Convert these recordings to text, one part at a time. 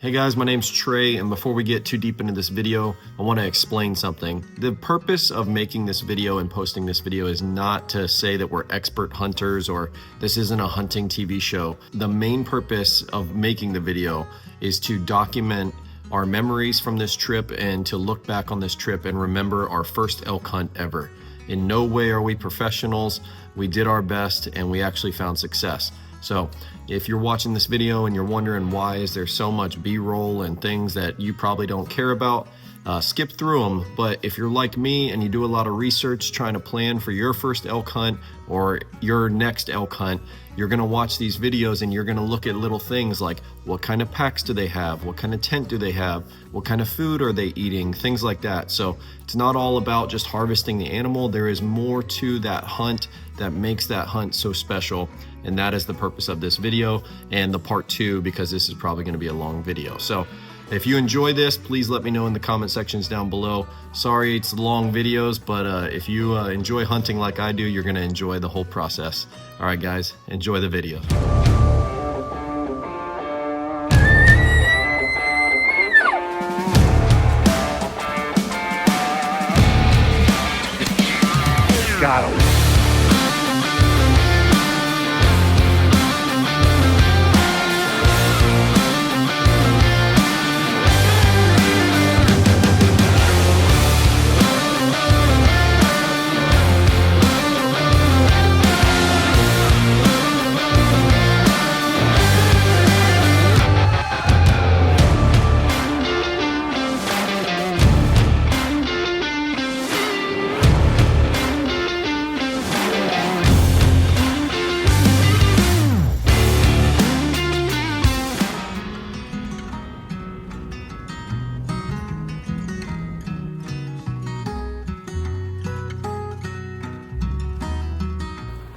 Hey guys, my name's Trey, and before we get too deep into this video, I want to explain something. The purpose of making this video and posting this video is not to say that we're expert hunters or this isn't a hunting TV show. The main purpose of making the video is to document our memories from this trip and to look back on this trip and remember our first elk hunt ever. In no way are we professionals. We did our best and we actually found success. So if you're watching this video and you're wondering why is there so much B-roll and things that you probably don't care about, skip through them. But if you're like me and you do a lot of research trying to plan for your first elk hunt or your next elk hunt, you're gonna watch these videos and you're gonna look at little things like what kind of packs do they have, what kind of tent do they have, what kind of food are they eating, things like that. So it's not all about just harvesting the animal. There is more to that hunt that makes that hunt so special, and that is the purpose of this video and the part 2, because this is probably going to be a long video. So if you enjoy this, please let me know in the comment sections down below. Sorry it's long videos, but if you enjoy hunting like I do, you're going to enjoy the whole process. All right guys, enjoy the video. Got him.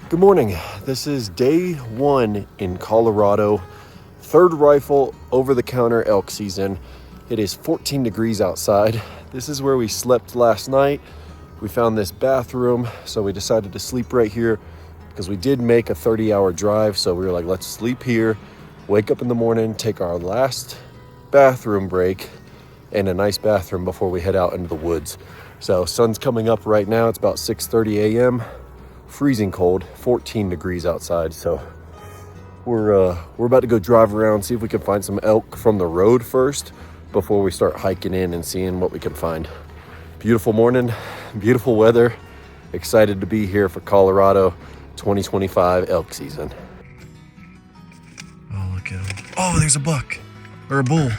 Good morning. This is day 1 in Colorado. Third rifle over-the-counter elk season. It is 14 degrees outside. This is where we slept last night. We found this bathroom, so we decided to sleep right here because we did make a 30-hour drive. So we were like, let's sleep here, wake up in the morning, take our last bathroom break and a nice bathroom before we head out into the woods. So sun's coming up right now. It's about 6:30 a.m. Freezing cold, 14 degrees outside. So we're about to go drive around, see if we can find some elk from the road first before we start hiking in and seeing what we can find. Beautiful morning, beautiful weather. Excited to be here for Colorado 2025 elk season. Oh, look at him. Oh, there's a buck or a bull.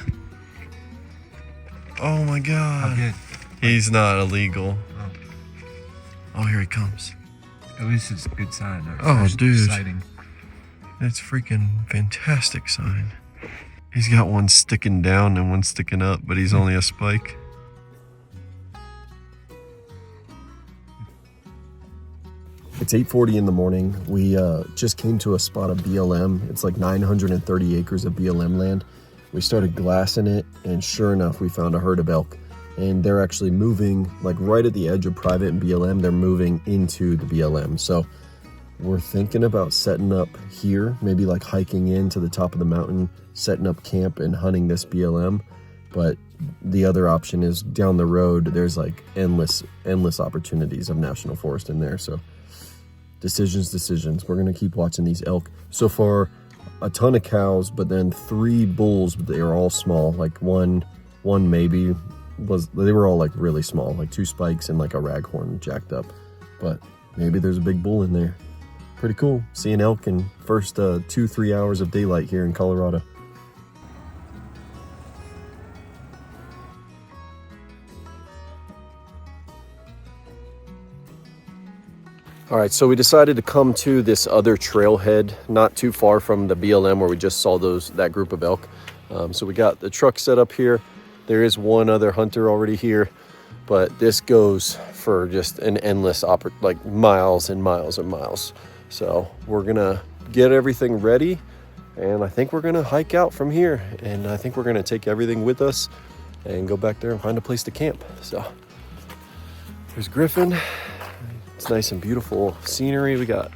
Oh my God. How good? He's not illegal. Oh, here he comes. At least it's a good sign. Oh, dude. Exciting. It's freaking fantastic sign. He's got one sticking down and one sticking up, but he's only a spike. It's 8:40 in the morning. We just came to a spot of BLM. It's like 930 acres of BLM land. We started glassing it, and sure enough, we found a herd of elk. And they're actually moving, like right at the edge of private and BLM, they're moving into the BLM. So we're thinking about setting up here, maybe like hiking into the top of the mountain, setting up camp and hunting this BLM. But the other option is down the road, there's like endless opportunities of national forest in there. So decisions. We're gonna keep watching these elk. So far, a ton of cows, but then 3 bulls, but they are all small, like one maybe. They were all like really small, like 2 spikes and like a raghorn jacked up, but maybe there's a big bull in there. Pretty cool seeing elk in first 2-3 hours of daylight here in Colorado. All right, so we decided to come to this other trailhead not too far from the BLM where we just saw that group of elk. So we got the truck set up here. There is one other hunter already here, but this goes for just an endless, like miles and miles and miles. So we're gonna get everything ready, and I think we're gonna hike out from here, and I think we're gonna take everything with us and go back there and find a place to camp. So there's Griffin. It's nice and beautiful scenery. We got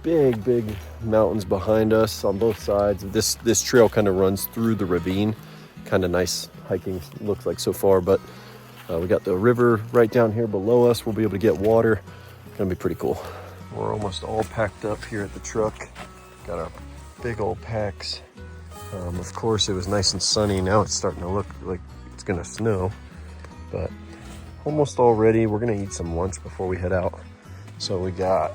big mountains behind us on both sides. This trail kind of runs through the ravine, kind of nice hiking looks like so far. But we got the river right down here below us. We'll be able to get water. Gonna be pretty cool. We're almost all packed up here at the truck. Got our big old packs. Of course, it was nice and sunny. Now it's starting to look like it's gonna snow, but almost all ready. We're gonna eat some lunch before we head out. So we got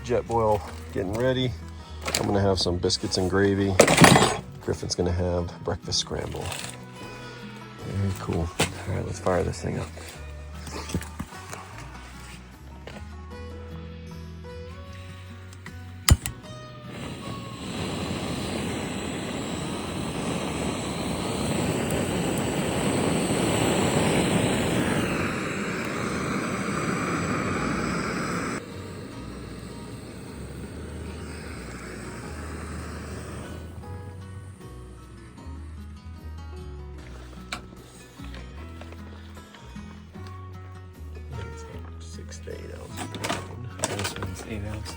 Jetboil getting ready. I'm gonna have some biscuits and gravy. Griffin's gonna have breakfast scramble. Very cool. All right, let's fire this thing up. This one's 8 ounces.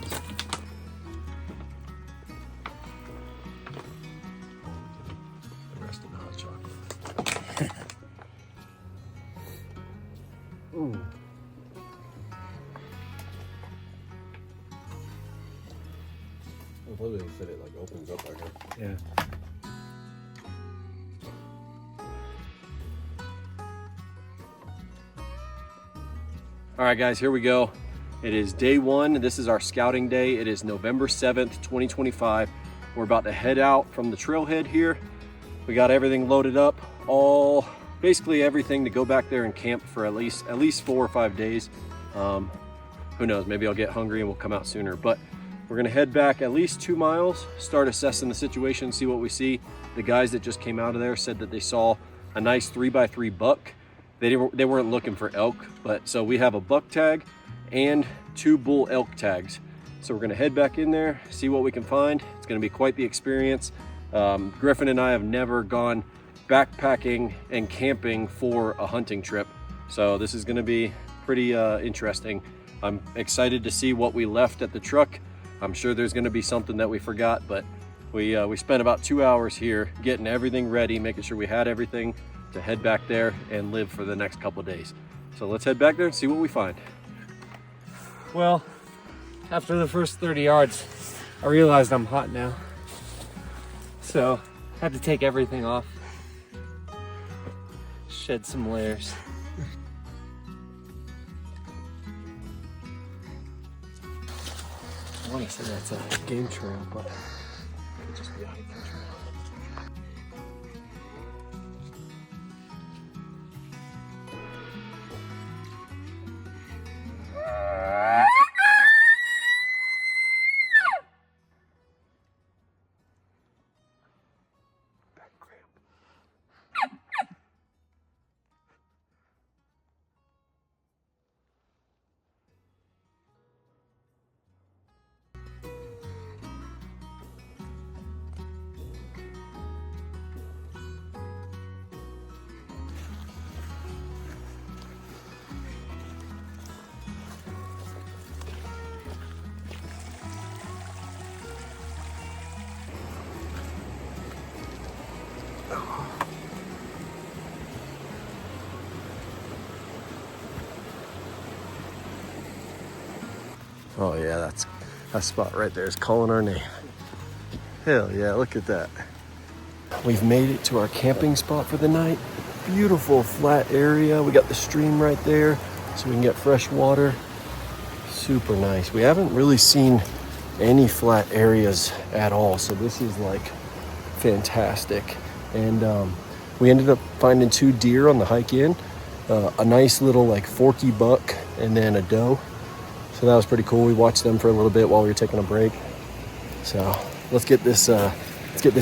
The rest in hot chocolate. Ooh. I love it if it like opens up right here. Yeah. All right, guys, here we go. It is day one. This is our scouting day. It is November 7th, 2025. We're about to head out from the trailhead here. We got everything loaded up, basically everything to go back there and camp for at least 4 or 5 days. Who knows, maybe I'll get hungry and we'll come out sooner, but we're gonna head back at least 2 miles, start assessing the situation, see what we see. The guys that just came out of there said that they saw a nice 3x3 buck. They weren't looking for elk, but so we have a buck tag and 2 bull elk tags. So we're gonna head back in there, see what we can find. It's gonna be quite the experience. Griffin and I have never gone backpacking and camping for a hunting trip. So this is gonna be pretty interesting. I'm excited to see what we left at the truck. I'm sure there's gonna be something that we forgot, but we spent about 2 hours here getting everything ready, making sure we had everything to head back there and live for the next couple of days. So let's head back there and see what we find. Well, after the first 30 yards, I realized I'm hot now. So I had to take everything off. Shed some layers. I want to say that's a game trail, but it could just be a hiking trail. Oh yeah, that spot right there is calling our name. Hell yeah, look at that. We've made it to our camping spot for the night. Beautiful flat area. We got the stream right there so we can get fresh water. Super nice. We haven't really seen any flat areas at all, so this is like fantastic. And we ended up finding 2 deer on the hike in, a nice little like forky buck and then a doe. So that was pretty cool. We watched them for a little bit while we were taking a break. So let's get this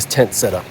tent set up.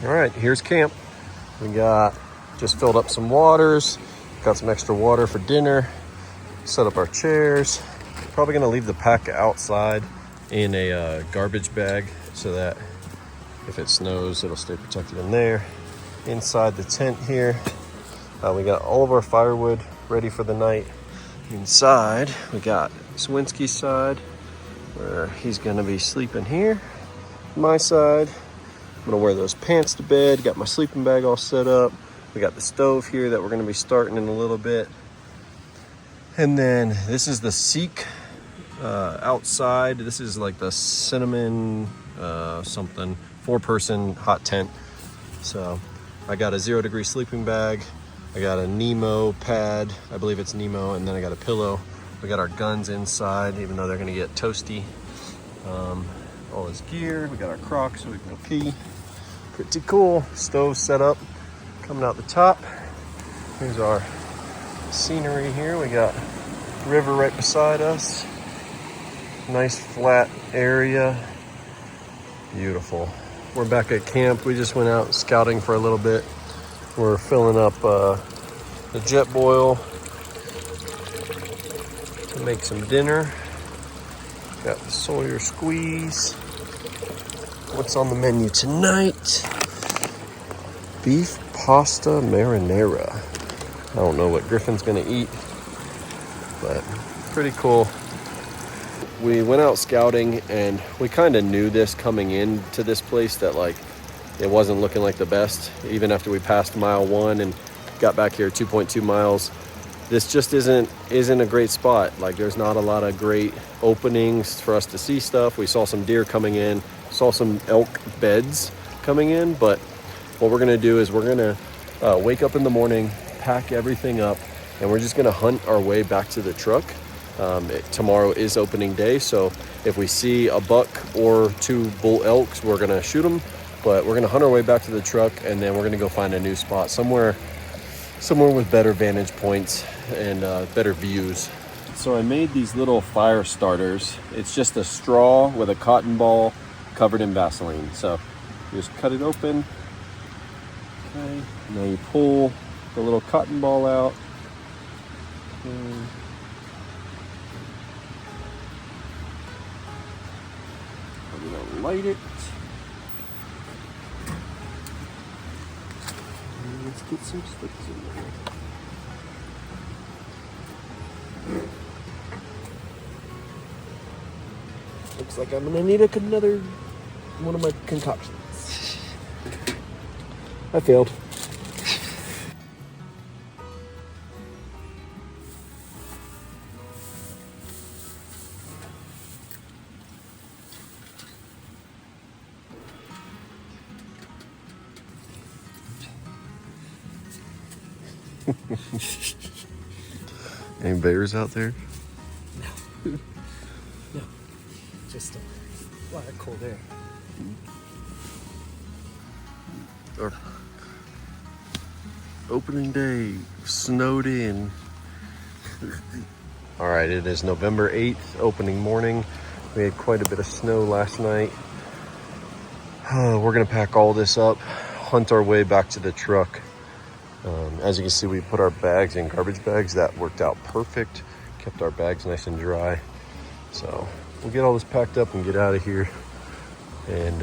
All right, here's camp. We got just filled up some waters, got some extra water for dinner, set up our chairs. Probably gonna leave the pack outside in a garbage bag so that if it snows, it'll stay protected in there. Inside the tent here, we got all of our firewood ready for the night. Inside, we got Swinski's side, where he's gonna be sleeping here. My side, I'm gonna wear those pants to bed, got my sleeping bag all set up. We got the stove here that we're gonna be starting in a little bit. And then this is the Seek outside. This is like the cinnamon something, 4-person hot tent. So I got a 0-degree sleeping bag. I got a Nemo pad, I believe it's Nemo, and then I got a pillow. We got our guns inside, even though they're gonna get toasty. All this gear, we got our Crocs so we can go pee. Pretty cool. Stove set up, coming out the top. Here's our scenery here. We got river right beside us. Nice flat area. Beautiful. We're back at camp. We just went out scouting for a little bit. We're filling up the jet boil to make some dinner. Got the Sawyer squeeze. What's on the menu tonight? Beef pasta marinara. I don't know what Griffin's gonna eat, but pretty cool. We went out scouting and we kind of knew this coming into this place that like it wasn't looking like the best. Even after we passed mile 1 and got back here 2.2 miles, this just isn't a great spot. Like there's not a lot of great openings for us to see stuff. We saw some deer coming in, saw some elk beds coming in, but what we're gonna do is we're gonna wake up in the morning, pack everything up, and we're just gonna hunt our way back to the truck. Tomorrow is opening day, so if we see a buck or 2 bull elks, we're gonna shoot them, but we're gonna hunt our way back to the truck, and then we're gonna go find a new spot somewhere with better vantage points and better views. So I made these little fire starters. It's just a straw with a cotton ball covered in Vaseline. So you just cut it open. Okay, now you pull the little cotton ball out. Okay. I'm gonna light it. And let's get some sticks in there. Looks like I'm gonna need another one of my concoctions. I failed. Any bears out there? No. No. Just a lot of cold air. Our opening day, snowed in. All right, it is November 8th, opening morning. We had quite a bit of snow last night. We're gonna pack all this up, hunt our way back to the truck. As you can see, we put our bags in garbage bags. That worked out perfect. Kept our bags nice and dry. So we'll get all this packed up and get out of here, and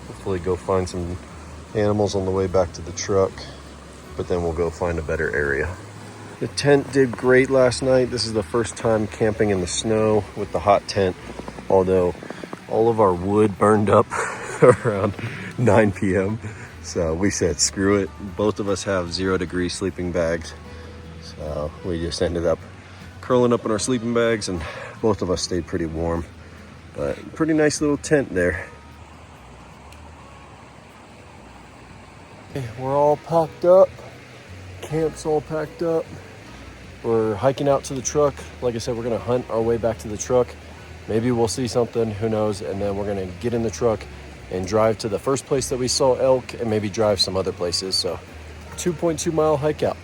hopefully go find some animals on the way back to the truck, but then we'll go find a better area. The tent did great last night. This is the first time camping in the snow with the hot tent, although all of our wood burned up around 9 p.m. So we said, screw it. Both of us have 0-degree sleeping bags. So we just ended up curling up in our sleeping bags, and both of us stayed pretty warm. But pretty nice little tent there. We're all packed up. Camp's all packed up. We're hiking out to the truck. Like I said, we're gonna hunt our way back to the truck. Maybe we'll see something, who knows? And then we're gonna get in the truck and drive to the first place that we saw elk, and maybe drive some other places. So 2.2 mile hike out.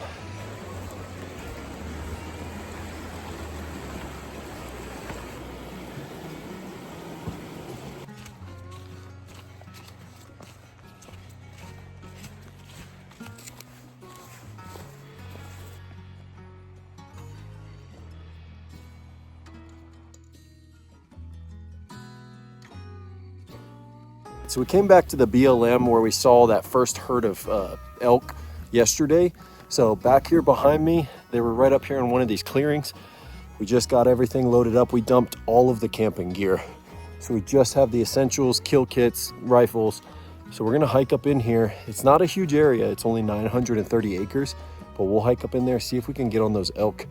So we came back to the BLM where we saw that first herd of elk yesterday. So back here behind me, they were right up here in one of these clearings. We just got everything loaded up. We dumped all of the camping gear. So we just have the essentials, kill kits, rifles. So we're gonna hike up in here. It's not a huge area. It's only 930 acres, but we'll hike up in there, see if we can get on those elk.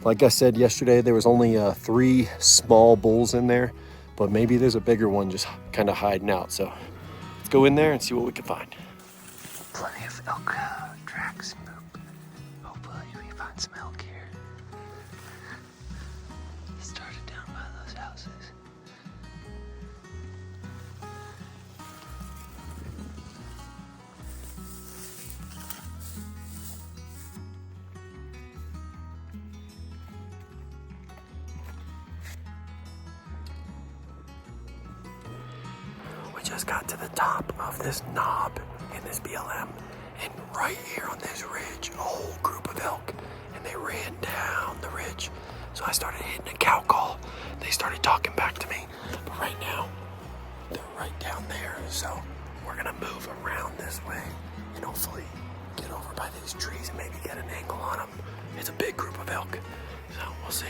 Like I said yesterday, there was only 3 small bulls in there, but maybe there's a bigger one just kind of hiding out. So let's go in there and see what we can find. Plenty of elk tracks and poop. Hopefully we find some elk here. Started down by those houses. We just got to the top of this knob in this BLM, and right here on this ridge, a whole group of elk, and they ran down the ridge. So I started hitting a cow call. They started talking back to me, but right now they're right down there. So we're gonna move around this way and hopefully get over by these trees and maybe get an angle on them. It's a big group of elk, so we'll see.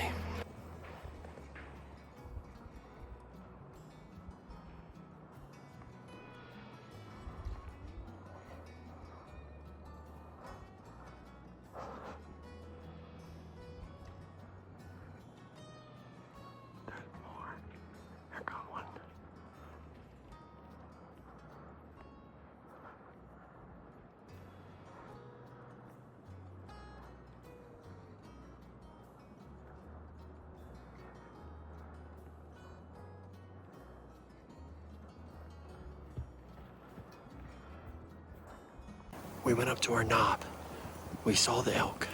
We went up to our knob. We saw the elk.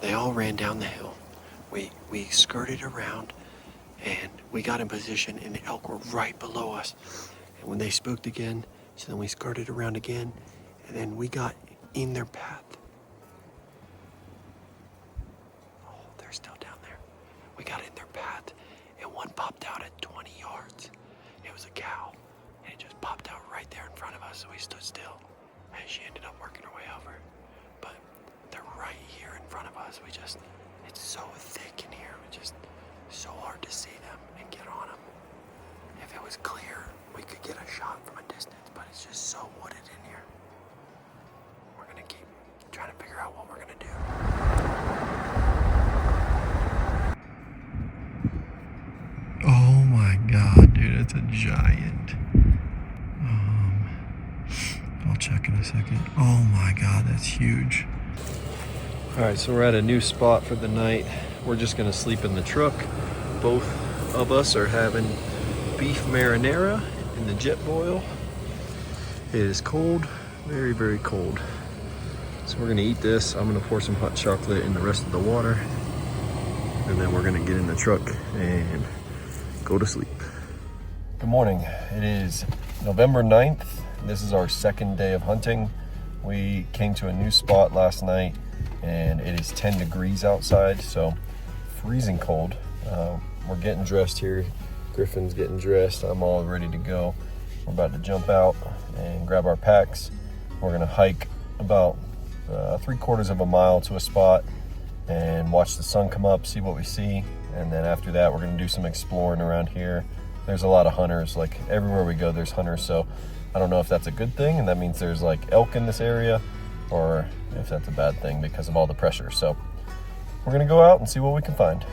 They all ran down the hill. We skirted around and we got in position and the elk were right below us. And when they spooked again, so then we skirted around again and then we got in their path. Oh, they're still down there. We got in their path and one popped out at 20 yards. It was a cow and it just popped out right there in front of us, so we stood still. And she ended up working her way over. But they're right here in front of us. It's so thick in here. It's just so hard to see them and get on them. If it was clear, we could get a shot from a distance, but it's just so wooded in here. We're gonna keep trying to figure out what we're gonna do. Oh my God, dude, it's a giant. I'll check in a second. Oh my God, that's huge. All right, so we're at a new spot for the night. We're just gonna sleep in the truck. Both of us are having beef marinara in the jet boil. It is cold, very, very cold. So we're gonna eat this. I'm gonna pour some hot chocolate in the rest of the water. And then we're gonna get in the truck and go to sleep. Good morning. It is November 9th. This is our second day of hunting. We came to a new spot last night and it is 10 degrees outside, so freezing cold. We're getting dressed here. Griffin's getting dressed. I'm all ready to go. We're about to jump out and grab our packs. We're gonna hike about 3/4 of a mile to a spot and watch the sun come up, see what we see. And then after that, we're gonna do some exploring around here. There's a lot of hunters. Like everywhere we go, there's hunters. So I don't know if that's a good thing and that means there's like elk in this area, or if that's a bad thing because of all the pressure. So we're gonna go out and see what we can find.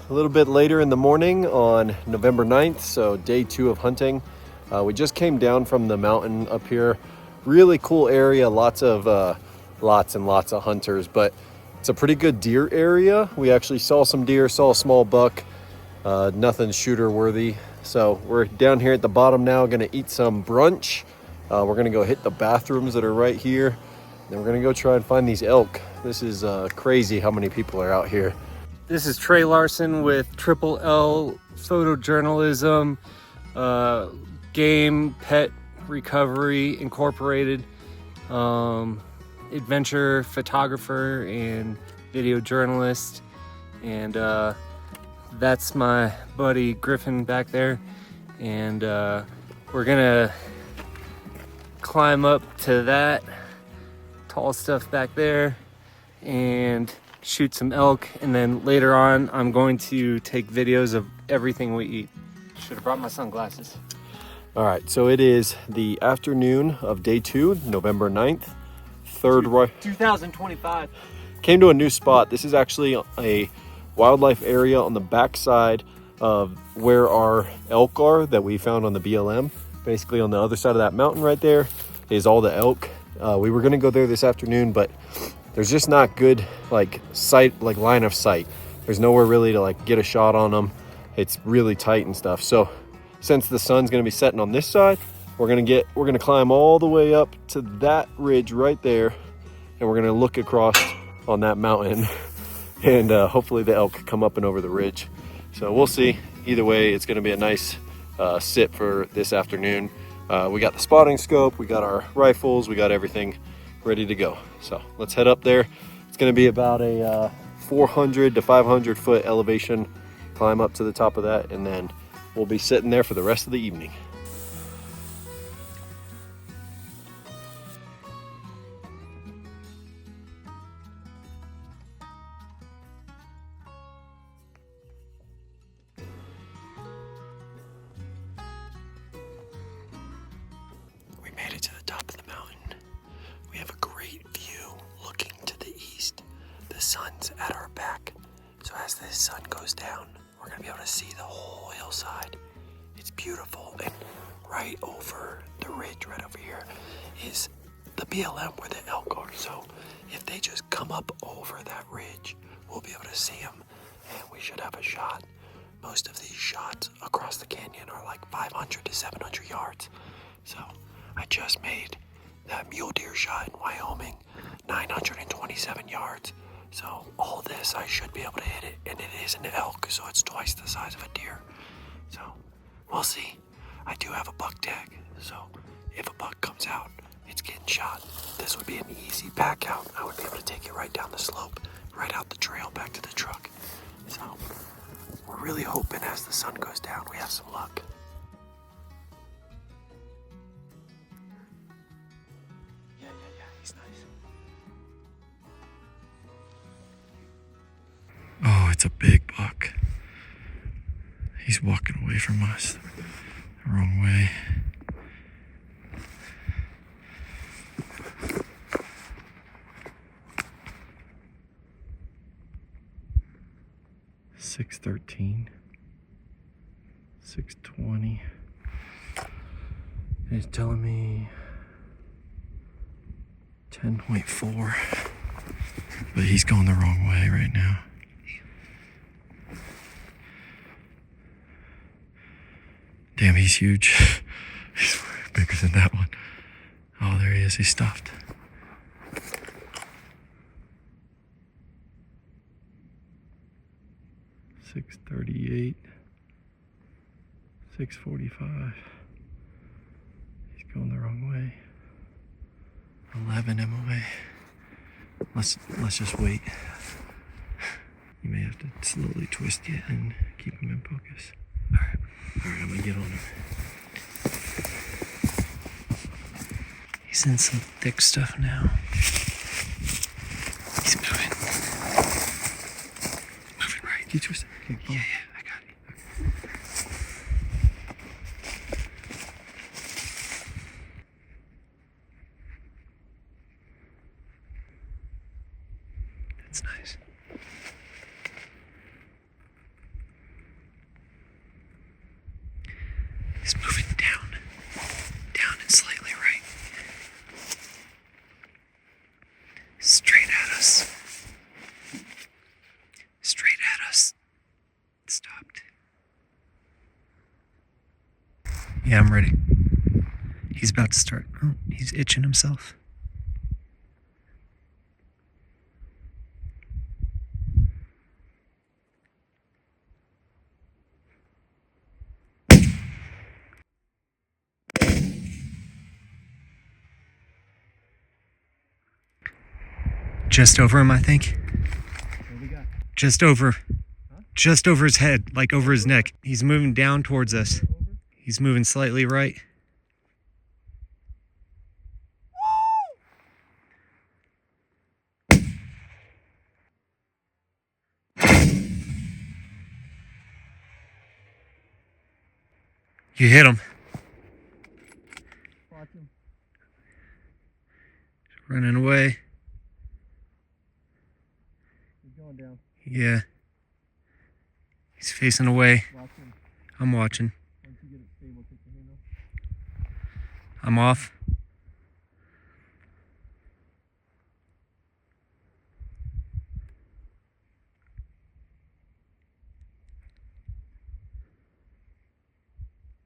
A little bit later in the morning on November 9th, so day 2 of hunting. We just came down from the mountain up here. Really cool area, lots and lots of hunters, but it's a pretty good deer area. We actually saw some deer, saw a small buck, nothing shooter worthy. So we're down here at the bottom now, gonna eat some brunch We're gonna go hit the bathrooms that are right here. Then we're gonna go try and find these elk. This is crazy how many people are out here. This is Trey Larson with Triple L Photojournalism, Game Pet Recovery Incorporated, adventure photographer and video journalist. And that's my buddy Griffin back there. And we're gonna climb up to that tall stuff back there and shoot some elk, and then later on I'm going to take videos of everything we eat. Should have brought my sunglasses. All right, so it is the afternoon of day 2, November 9th, 2025. Came to a new spot. This is actually a wildlife area on the backside of where our elk are that we found on the BLM. Basically on the other side of that mountain right there is all the elk. We were gonna go there this afternoon, but there's just not good line of sight. There's nowhere really to get a shot on them. It's really tight and stuff. So since the sun's gonna be setting on this side, we're gonna climb all the way up to that ridge right there, and we're gonna look across on that mountain, and hopefully the elk come up and over the ridge. So we'll see. Either way, it's gonna be a nice sit for this afternoon. We got the spotting scope, we got our rifles, we got everything ready to go. So let's head up there. It's going to be about a 400 to 500 foot elevation climb up to the top of that, and then we'll be sitting there for the rest of the evening. We made it to the top of the mountain. We have a great view looking to the east. The sun's at our back. So as the sun goes down, we're gonna be able to see the whole hillside. It's beautiful. And right over the ridge right over here is the BLM where the elk are. So if they just come up over that ridge, we'll be able to see them, and we should have a shot. Most of these shots across the canyon are like 500 to 700 yards. So I just made that mule deer shot in Wyoming, 927 yards. So all this, I should be able to hit it, and it is an elk, so it's twice the size of a deer. So we'll see. I do have a buck tag, so if a buck comes out, it's getting shot. This would be an easy pack out. I would be able to take it right down the slope, right out the trail back to the truck. So we're really hoping as the sun goes down, we have some luck. He's nice. Oh, it's a big buck. He's walking away from us the wrong way. $613, $620. He's telling me 10.4, but he's going the wrong way right now. Damn, he's huge. He's bigger than that one. Oh, there he is. He stopped. $638, $645. He's going the wrong way. 11 MOA. Let's just wait. You may have to slowly twist it and keep him in focus. Alright, I'm gonna get on him. He's in some thick stuff now. He's moving. Moving right. Can you twist it? Okay, yeah, I got it. Okay. That's nice. He's moving down and slightly right. Straight at us. Straight at us. It stopped. Yeah, I'm ready. He's about to start. Oh, he's itching himself. Just over him, I think. What we got? Just over. Huh? Just over his head, like over his neck. He's moving down towards us. He's moving slightly right. You hit him. Watch him. Running away. He's going down. Yeah. He's facing away. Watch him. I'm watching. Once you get it stable, take your hand off. I'm off.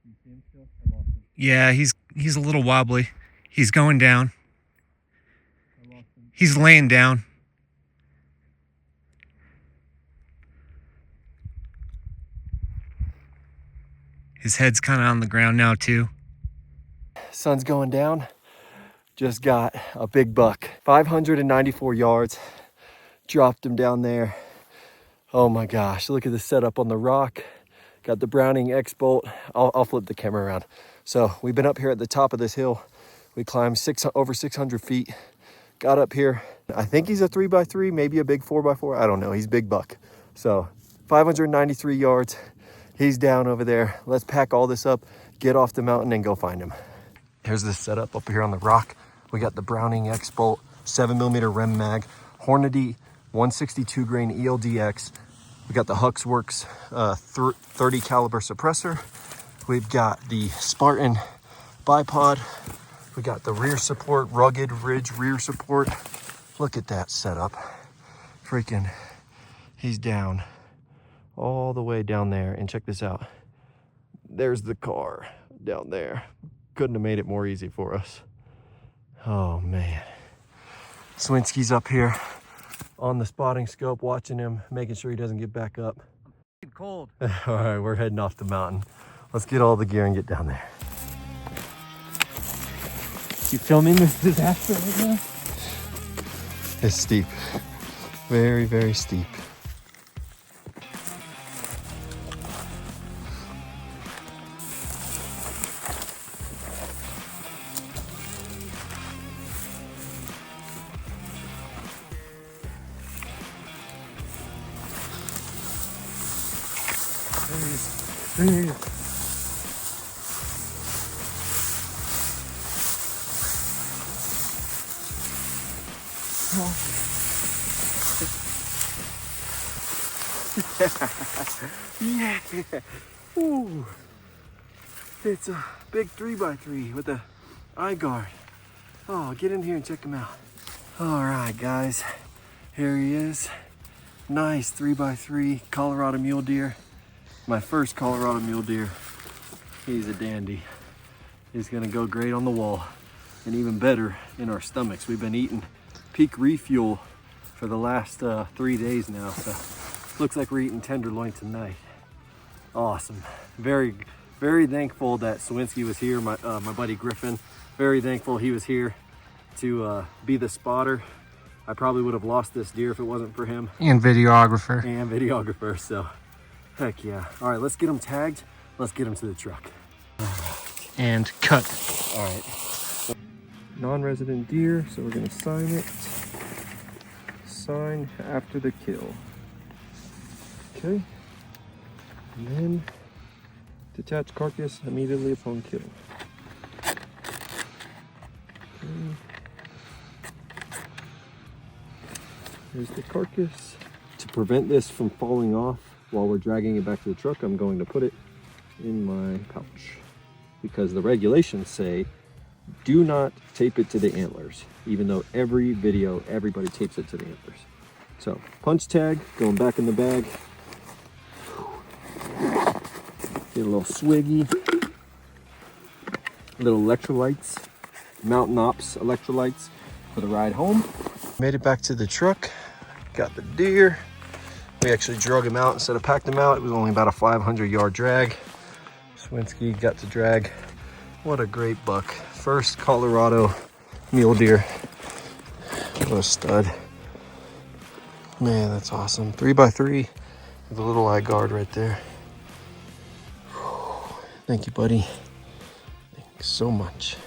You see him still? I lost him. Yeah, he's a little wobbly. He's going down. I lost him. He's laying down. His head's kind of on the ground now too. Sun's going down. Just got a big buck. 594 yards. Dropped him down there. Oh my gosh, look at the setup on the rock. Got the Browning X-Bolt. I'll flip the camera around. So we've been up here at the top of this hill. We climbed over 600 feet. Got up here. I think he's a 3x3, maybe a big 4x4. I don't know. He's big buck. So 593 yards. He's down over there. Let's pack all this up, get off the mountain, and go find him. Here's the setup up here on the rock. We got the Browning X-Bolt, 7mm Rem Mag, Hornady 162 grain ELDX. We got the Huxworks 30 caliber suppressor. We've got the Spartan bipod. We got the rear support, rugged ridge rear support. Look at that setup. Freaking, he's down all the way down there. And check this out. There's the car down there. Couldn't have made it more easy for us. Oh man. Swinski's up here on the spotting scope, watching him, making sure he doesn't get back up. It's cold. All right, we're heading off the mountain. Let's get all the gear and get down there. You filming this disaster right now? It's steep. Very, very steep. There he is. Yeah. Ooh. It's a big 3x3 with a eye guard. Oh, get in here and check him out. All right, guys. Here he is. Nice 3x3 Colorado mule deer. My first Colorado mule deer. He's a dandy. He's gonna go great on the wall and even better in our stomachs. We've been eating peak refuel for the last 3 days now, so looks like we're eating tenderloin tonight. Awesome. Very, very thankful that Swinski was here, my buddy Griffin. Very thankful he was here to be the spotter. I probably would have lost this deer if it wasn't for him. And videographer. And videographer, so heck yeah. All right, let's get him tagged. Let's get him to the truck. And cut. All right. Non-resident deer, so we're gonna sign it. Sign after the kill. Okay. And then detach carcass immediately upon kill. Okay. Here's the carcass. To prevent this from falling off while we're dragging it back to the truck, I'm going to put it in my pouch because the regulations say do not tape it to the antlers, even though every video, everybody tapes it to the antlers. So punch tag, going back in the bag. Get a little swiggy. Little electrolytes, Mountain Ops electrolytes for the ride home. Made it back to the truck, got the deer. We actually drug him out instead of packed him out. It was only about a 500-yard drag. Swinsky got to drag. What a great buck. First Colorado mule deer. What a stud. Man, that's awesome. 3x3 with a little eye guard right there. Thank you, buddy. Thanks so much.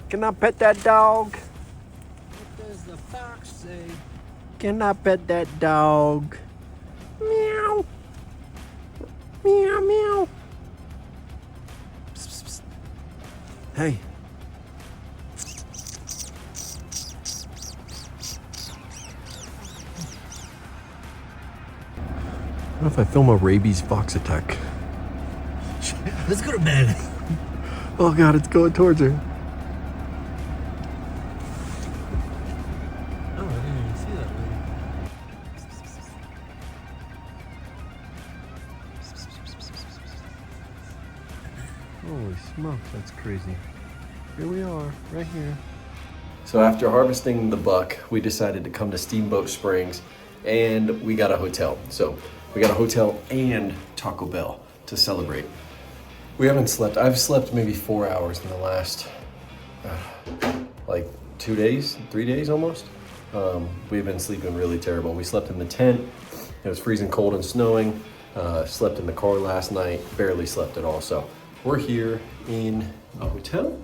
Can I pet that dog? What does the fox say? Can I pet that dog? Meow. Meow, meow. Psst, psst, psst. Hey. What if I film a rabies fox attack? Let's go to bed. Oh God, it's going towards her. Oh, I didn't even see that lady. Holy smokes, that's crazy. Here we are, right here. So after harvesting the buck, we decided to come to Steamboat Springs and we got a hotel. So we got a hotel and Taco Bell to celebrate. We haven't slept. I've slept maybe 4 hours in the last, like 2 days, 3 days almost. We've been sleeping really terrible. We slept in the tent. It was freezing cold and snowing. Slept in the car last night, barely slept at all. So we're here in a hotel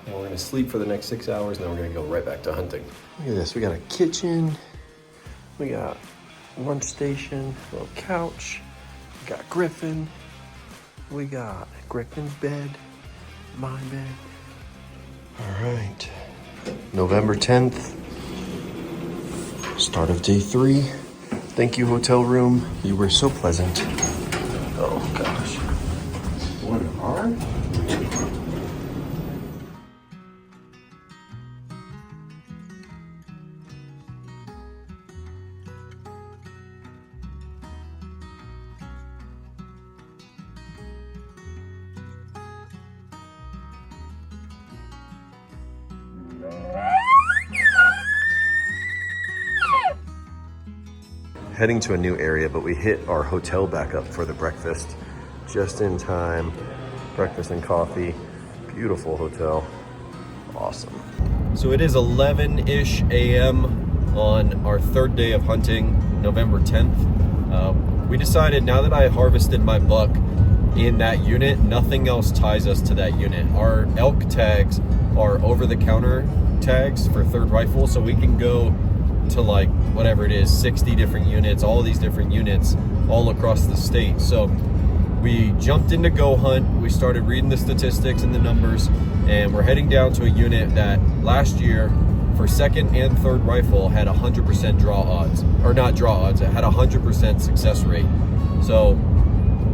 and we're gonna sleep for the next 6 hours and then we're gonna go right back to hunting. Look at this, we got a kitchen, we got lunch station, a little couch, we got Griffin, we got Griffin's bed, my bed. All right, November 10th, start of day 3. Thank you, hotel room. You were so pleasant. Oh gosh. What are? Heading to a new area, but we hit our hotel back up for the breakfast just in time. Breakfast and coffee. Beautiful hotel. Awesome. So it is 11-ish a.m. on our third day of hunting, November 10th. We decided now that I harvested my buck in that unit, nothing else ties us to that unit. Our elk tags are over-the-counter tags for third rifle, so we can go to like whatever it is, 60 different units, all these different units all across the state. So we jumped into Go Hunt, we started reading the statistics and the numbers, and we're heading down to a unit that last year for second and third rifle had 100% draw odds, or not draw odds, it had 100% success rate. So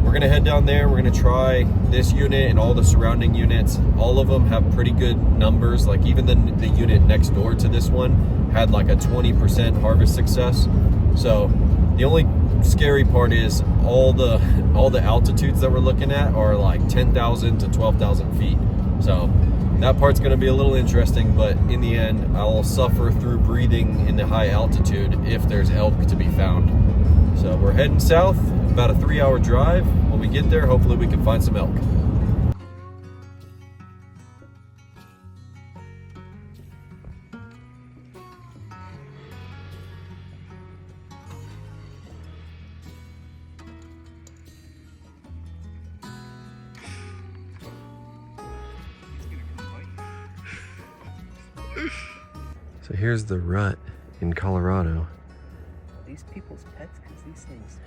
we're gonna head down there, we're gonna try this unit and all the surrounding units. All of them have pretty good numbers, like even the unit next door to this one had like a 20% harvest success. So the only scary part is all the altitudes that we're looking at are like 10,000 to 12,000 feet. So that part's gonna be a little interesting, but in the end, I'll suffer through breathing in the high altitude if there's elk to be found. So we're heading south, about a 3-hour drive. When we get there, hopefully we can find some elk. So here's the rut in Colorado. These people's pets, because these things.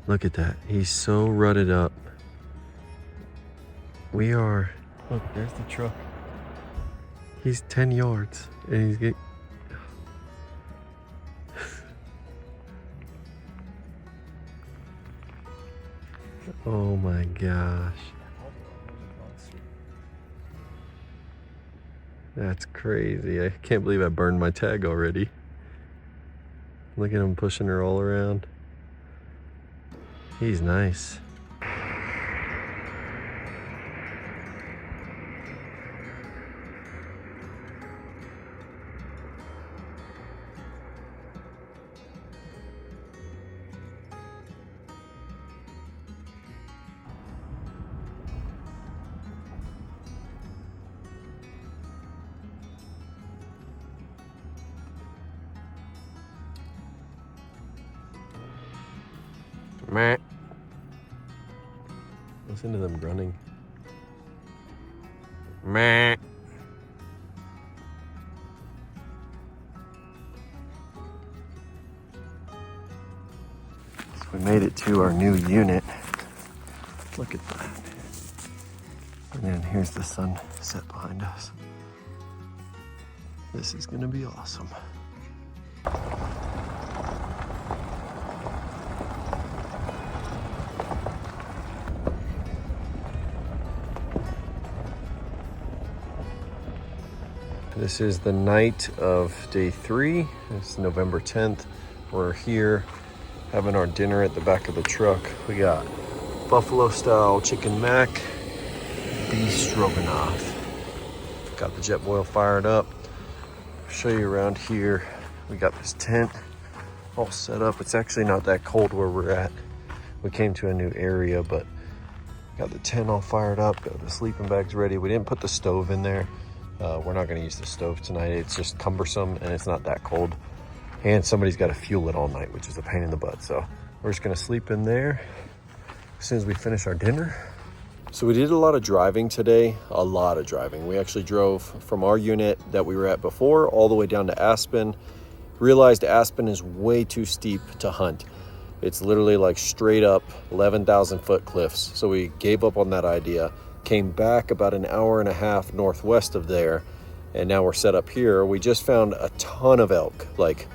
Look at that. He's so rutted up. We are. Look, there's the truck. He's 10 yards and he's getting. Oh my gosh. That's crazy. I can't believe I burned my tag already. Look at him pushing her all around. He's nice. Meh. Listen to them grunting. Meh. So we made it to our new unit. Look at that. And then here's the sun set behind us. This is gonna be awesome. This is the night of day 3. It's November 10th. We're here having our dinner at the back of the truck. We got buffalo style chicken mac, beef stroganoff. Got the jet boil fired up. Show you around here. We got this tent all set up. It's actually not that cold where we're at. We came to a new area, but got the tent all fired up, got the sleeping bags ready. We didn't put the stove in there. We're not gonna use the stove tonight. It's just cumbersome and it's not that cold. And somebody's gotta fuel it all night, which is a pain in the butt. So we're just gonna sleep in there as soon as we finish our dinner. So we did a lot of driving today, a lot of driving. We actually drove from our unit that we were at before all the way down to Aspen. Realized Aspen is way too steep to hunt. It's literally like straight up 11,000 foot cliffs. So we gave up on that idea. Came back about an hour and a half northwest of there, and now we're set up here. We just found a ton of elk, like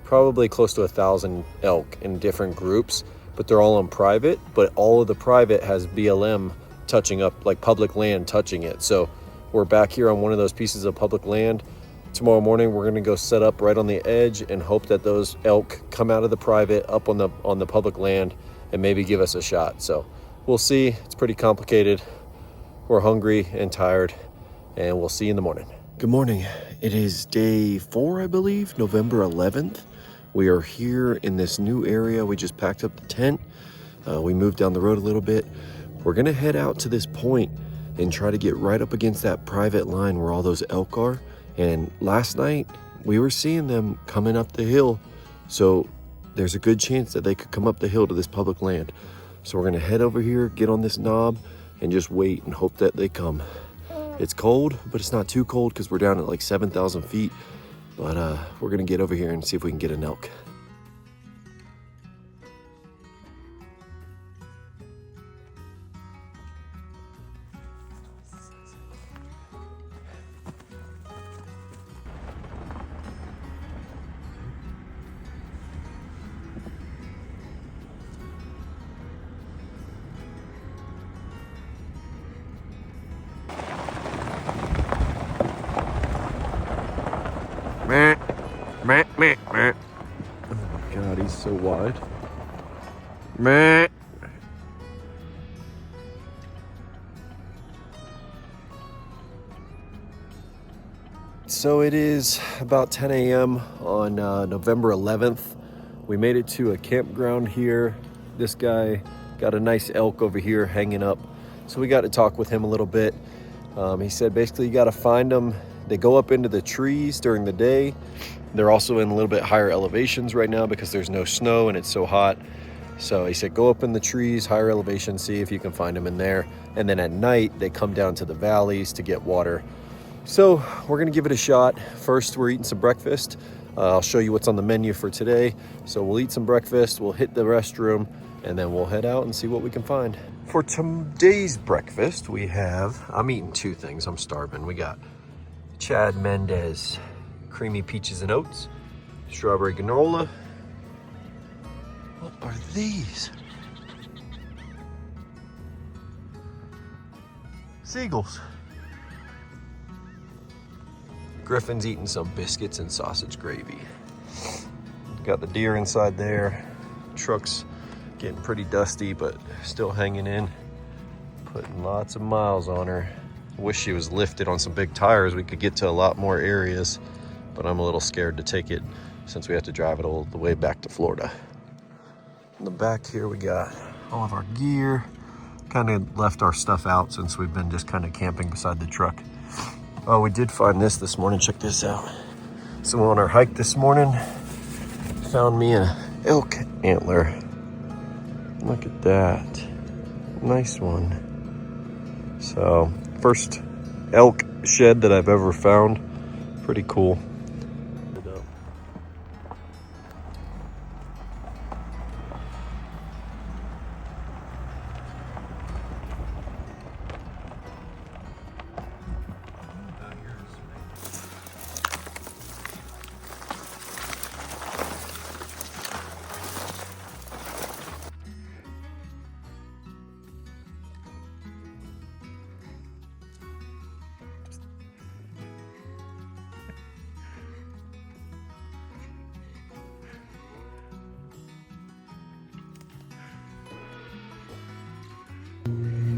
probably close to 1,000 elk in different groups, but they're all on private, but all of the private has BLM touching up, like public land touching it. So we're back here on one of those pieces of public land. Tomorrow morning we're gonna go set up right on the edge and hope that those elk come out of the private up on the public land and maybe give us a shot. So we'll see. It's pretty complicated. We're hungry and tired, and we'll see you in the morning. Good morning. It is day 4, I believe, November 11th. We are here in this new area. We just packed up the tent. We moved down the road a little bit. We're gonna head out to this point and try to get right up against that private line where all those elk are. And last night, we were seeing them coming up the hill. So there's a good chance that they could come up the hill to this public land. So we're gonna head over here, get on this knob, and just wait and hope that they come. It's cold, but it's not too cold because we're down at like 7,000 feet. But we're gonna get over here and see if we can get an elk. Meh, meh, meh, meh. Oh my God, he's so wide. Meh. So it is about 10 a.m. on November 11th. We made it to a campground here. This guy got a nice elk over here hanging up. So we got to talk with him a little bit. He said basically you got to find them. They go up into the trees during the day. They're also in a little bit higher elevations right now because there's no snow and it's so hot. So he said, go up in the trees, higher elevation, see if you can find them in there. And then at night, they come down to the valleys to get water. So we're gonna give it a shot. First, we're eating some breakfast. I'll show you what's on the menu for today. So we'll eat some breakfast, we'll hit the restroom, and then we'll head out and see what we can find. For today's breakfast, we have, I'm eating 2 things, I'm starving. We got Chad Mendez creamy peaches and oats, strawberry granola. What are these? Seagulls. Griffin's eating some biscuits and sausage gravy. Got the deer inside there. Truck's getting pretty dusty, but still hanging in. Putting lots of miles on her. Wish she was lifted on some big tires. We could get to a lot more areas, but I'm a little scared to take it since we have to drive it all the way back to Florida. In the back here, we got all of our gear. Kind of left our stuff out since we've been just kind of camping beside the truck. Oh, we did find this morning. Check this out. So on our hike this morning, found me an elk antler. Look at that. Nice one. So, first elk shed that I've ever found. Pretty cool.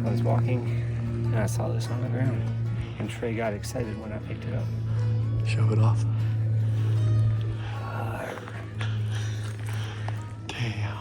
I was walking and I saw this on the ground, and Trey got excited when I picked it up. Show it off. Damn.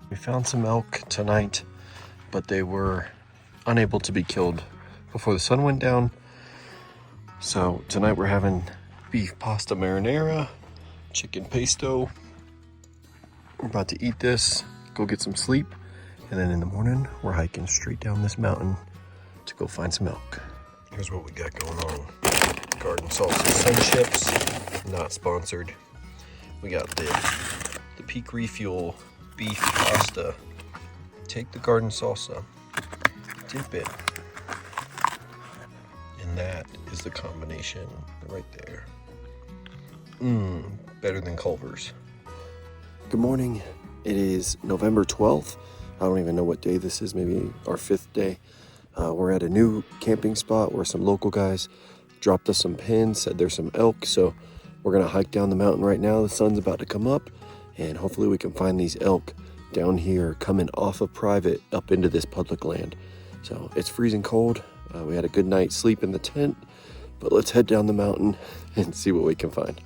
We found some elk tonight, but they were unable to be killed before the sun went down. So tonight we're having beef pasta marinara, chicken pesto. We're about to eat this, go get some sleep, and then in the morning we're hiking straight down this mountain to go find some elk. Here's what we got going on. Garden salsa sun chips, not sponsored. We got the Peak Refuel beef pasta. Take the garden salsa, dip it, and that is the combination right there. Better than Culver's. Good morning. It is November 12th. I don't even know what day this is, maybe our 5th day. We're at a new camping spot where some local guys dropped us some pins, said there's some elk, so we're gonna hike down the mountain right now. The sun's about to come up, and hopefully we can find these elk down here coming off of private up into this public land. So it's freezing cold. We had a good night's sleep in the tent, but let's head down the mountain and see what we can find.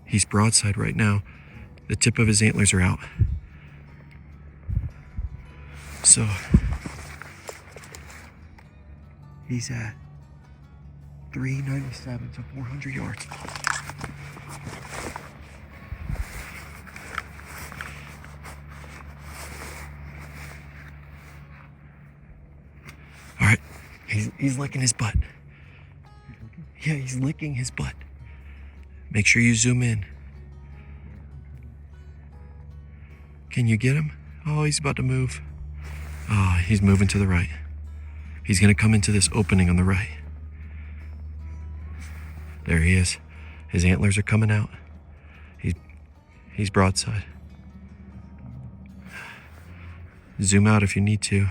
He's broadside right now. The tip of his antlers are out. So he's at 397, so 400 yards. All right, he's licking his butt. Yeah, he's licking his butt. Make sure you zoom in. Can you get him? Oh, he's about to move. Oh, he's moving to the right. He's gonna come into this opening on the right. There he is. His antlers are coming out. He's broadside. Zoom out if you need to.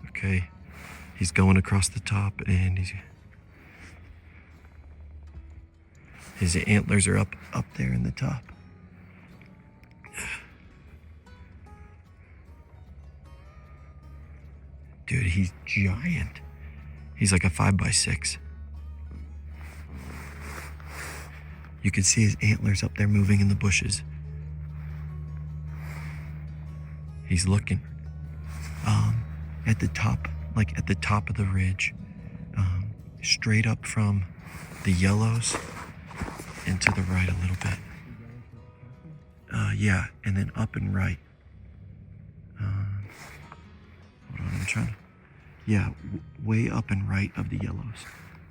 Okay, he's going across the top, and his antlers are up there in the top. Dude, he's giant. He's like a 5x6. You can see his antlers up there moving in the bushes. He's looking. At the top, like at the top of the ridge, straight up from the yellows and to the right a little bit. Yeah, and then up and right. Hold on, I'm trying to. Yeah, way up and right of the yellows,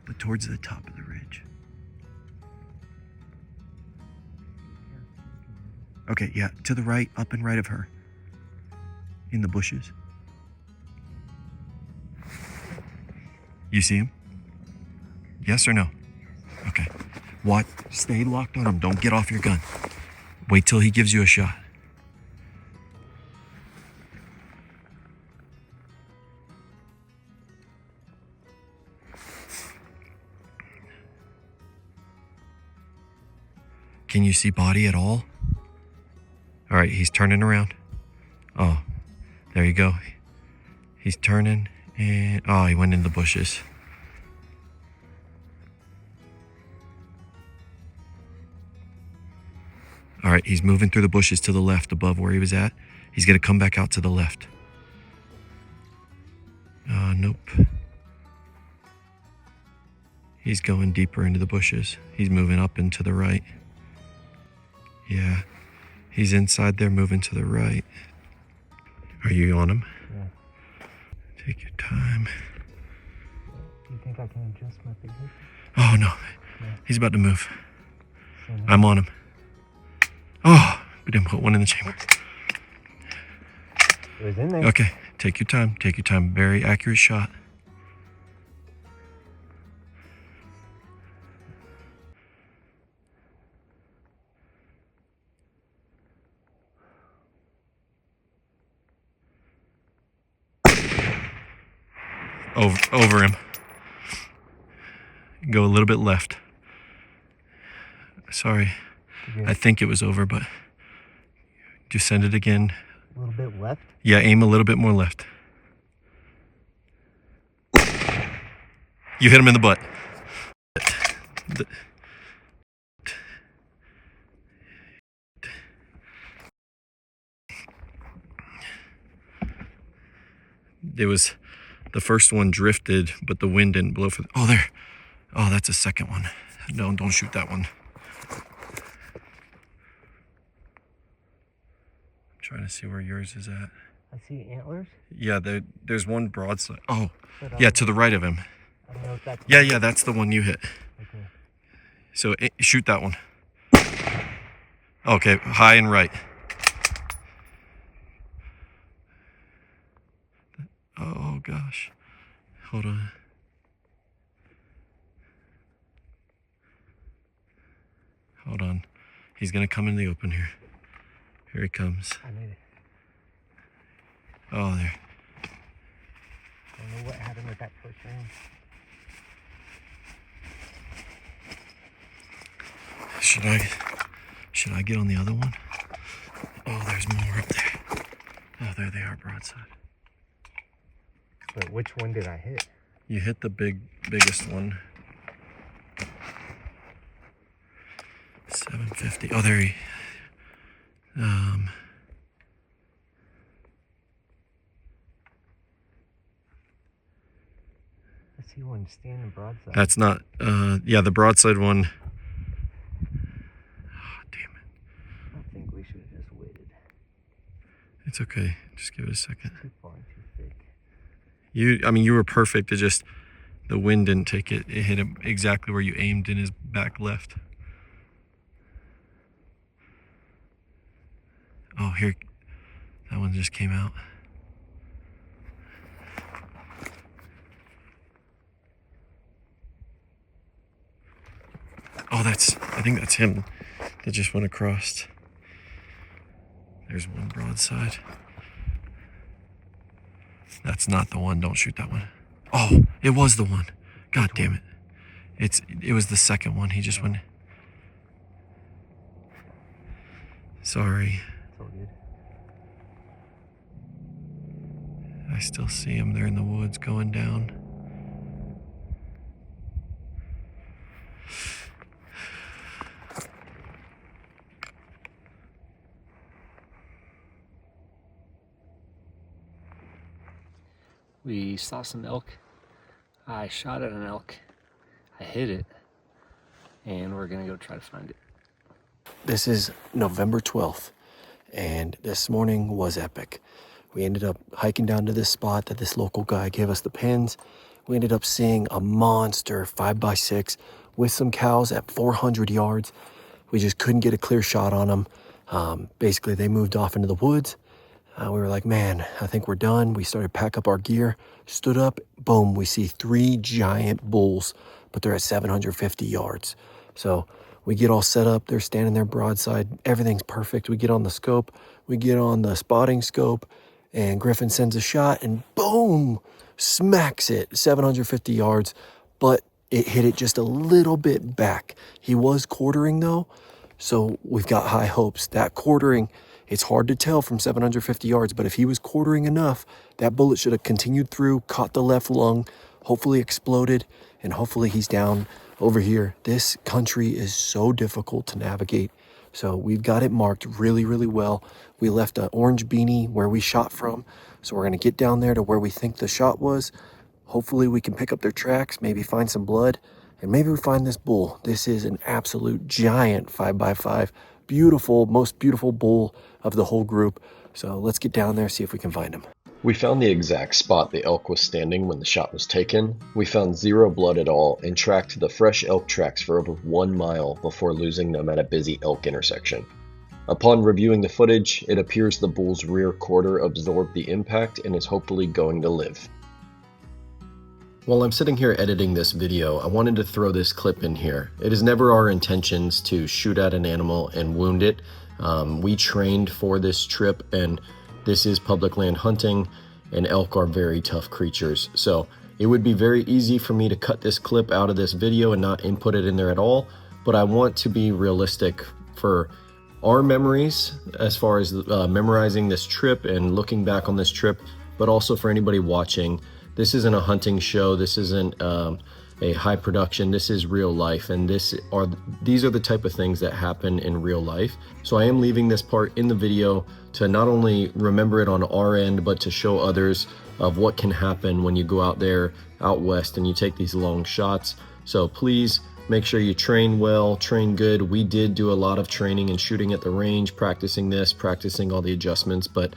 but towards the top of the ridge. Okay, yeah, to the right, up and right of her. In the bushes. You see him? Yes or no? Okay. What? Stay locked on him. Don't get off your gun. Wait till he gives you a shot. Can you see body at all? All right, he's turning around. Oh, there you go. He's turning and, oh, he went in the bushes. All right, he's moving through the bushes to the left above where he was at. He's gonna come back out to the left. Nope. He's going deeper into the bushes. He's moving up and to the right. Yeah, he's inside there moving to the right. Are you on him? Yeah. Take your time. Do you think I can adjust my position? Oh no, Yeah. He's about to move. So now- I'm on him. Oh, we didn't put one in the chamber. It was in there. Okay, take your time, take your time. Very accurate shot. Over him. Go a little bit left. Sorry. I think it was over, but just send it again. A little bit left. Yeah, aim a little bit more left. You hit him in the butt. It was, the first one drifted, but the wind didn't blow for the, oh, there. Oh, that's a second one. No, don't shoot that one. I'm trying to see where yours is at. I see antlers. Yeah, there's one broadside. Oh, yeah, to the right of him. I don't know if that's. Yeah, that's the one you hit. Okay. So shoot that one. Okay, high and right. Oh gosh. Hold on. Hold on. He's gonna come in the open here. Here he comes. I made it. Oh, there. I don't know what happened with that first round. Should I get on the other one? Oh, there's more up there. Oh, there they are, broadside. But which one did I hit? You hit the biggest one. 750. Oh, there he. I see one standing broadside. That's not. Yeah, the broadside one. Oh, damn it. I think we should have just waited. It's okay. Just give it a second. Too far and too thick. You were perfect. It just, the wind didn't take it. It hit him exactly where you aimed in his back left. Oh, here. That one just came out. Oh, I think that's him that just went across. There's one broadside. That's not the one. Don't shoot that one. Oh, it was the one. God damn it. It was the second one. He just went. Sorry. It's all good. I still see them. They're in the woods going down. We saw some elk. I shot at an elk. I hit it. And we're gonna go try to find it. This is November 12th, and this morning was epic. We ended up hiking down to this spot that this local guy gave us the pins. We ended up seeing a monster 5x6 with some cows at 400 yards. We just couldn't get a clear shot on them. Basically, they moved off into the woods. We were like, man, I think we're done. We started to pack up our gear, stood up, boom, we see 3 giant bulls, but they're at 750 yards. So we get all set up. They're standing there broadside. Everything's perfect. We get on the scope. We get on the spotting scope, and Griffin sends a shot, and boom, smacks it 750 yards, but it hit it just a little bit back. He was quartering though, so we've got high hopes. That quartering, it's hard to tell from 750 yards, but if he was quartering enough, that bullet should have continued through, caught the left lung, hopefully exploded, and hopefully he's down over here. This country is so difficult to navigate, so we've got it marked really, really well. We left an orange beanie where we shot from, so we're gonna get down there to where we think the shot was. Hopefully we can pick up their tracks, maybe find some blood, and maybe we find this bull. This is an absolute giant 5x5, beautiful, most beautiful bull of the whole group. So let's get down there, see if we can find him. We found the exact spot the elk was standing when the shot was taken. We found 0 blood at all and tracked the fresh elk tracks for over 1 mile before losing them at a busy elk intersection. Upon reviewing the footage, it appears the bull's rear quarter absorbed the impact and is hopefully going to live. While I'm sitting here editing this video, I wanted to throw this clip in here. It is never our intentions to shoot at an animal and wound it. We trained for this trip, and this is public land hunting, and elk are very tough creatures. So it would be very easy for me to cut this clip out of this video and not input it in there at all, but I want to be realistic for our memories as far as memorizing this trip and looking back on this trip, but also for anybody watching. This isn't a hunting show. This isn't a high production. This is real life, and these are the type of things that happen in real life. So I am leaving this part in the video to not only remember it on our end, but to show others of what can happen when you go out there out west and you take these long shots. So please make sure you train well, train good. We did do a lot of training and shooting at the range, practicing this, practicing all the adjustments, but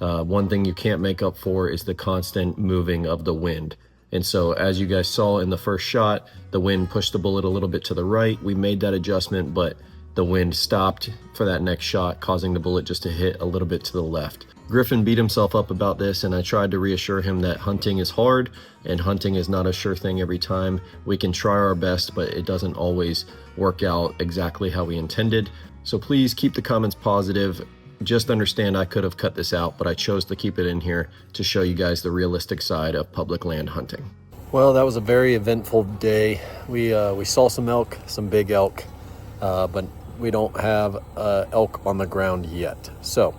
one thing you can't make up for is the constant moving of the wind. And so as you guys saw in the first shot, the wind pushed the bullet a little bit to the right. We made that adjustment, but the wind stopped for that next shot, causing the bullet just to hit a little bit to the left. Griffin beat himself up about this, and I tried to reassure him that hunting is hard and hunting is not a sure thing every time. We can try our best, but it doesn't always work out exactly how we intended. So please keep the comments positive. Just understand I could have cut this out, but I chose to keep it in here to show you guys the realistic side of public land hunting. Well, that was a very eventful day. We saw some elk, some big elk, but we don't have elk on the ground yet. So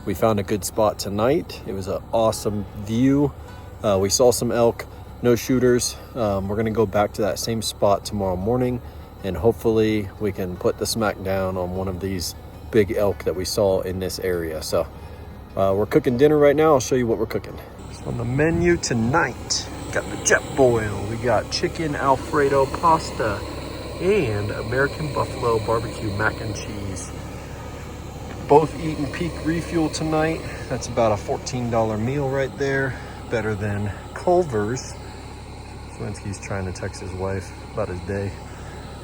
we found a good spot tonight. It was an awesome view. We saw some elk, no shooters. We're gonna go back to that same spot tomorrow morning, and hopefully we can put the smack down on one of these big elk that we saw in this area. So we're cooking dinner right now. I'll show you what we're cooking. So on the menu tonight, got the jet boil, we got chicken Alfredo pasta, and American Buffalo barbecue mac and cheese. Both eating Peak Refuel tonight. That's about a $14 meal right there. Better than Culver's. Swinsky's trying to text his wife about his day.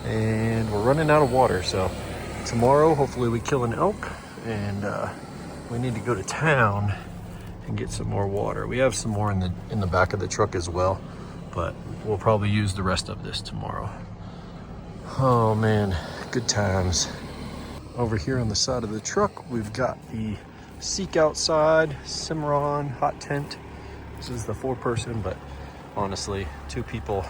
And we're running out of water, so tomorrow, hopefully we kill an elk, and we need to go to town and get some more water. We have some more in the back of the truck as well, but we'll probably use the rest of this tomorrow. Oh man, good times. Over here on the side of the truck, we've got the Seek Outside Cimarron hot tent. This is the 4-person, but honestly, 2 people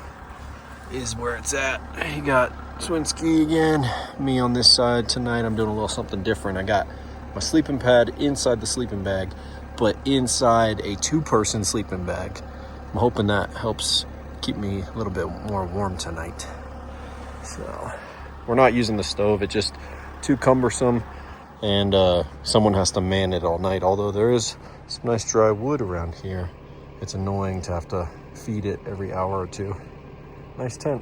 is where it's at. You got Swinsky again, me on this side tonight. I'm doing a little something different. I got my sleeping pad inside the sleeping bag, but inside a 2-person sleeping bag. I'm hoping that helps keep me a little bit more warm tonight. So we're not using the stove. It's just too cumbersome, and someone has to man it all night. Although there is some nice dry wood around here, it's annoying to have to feed it every hour or two. Nice tent.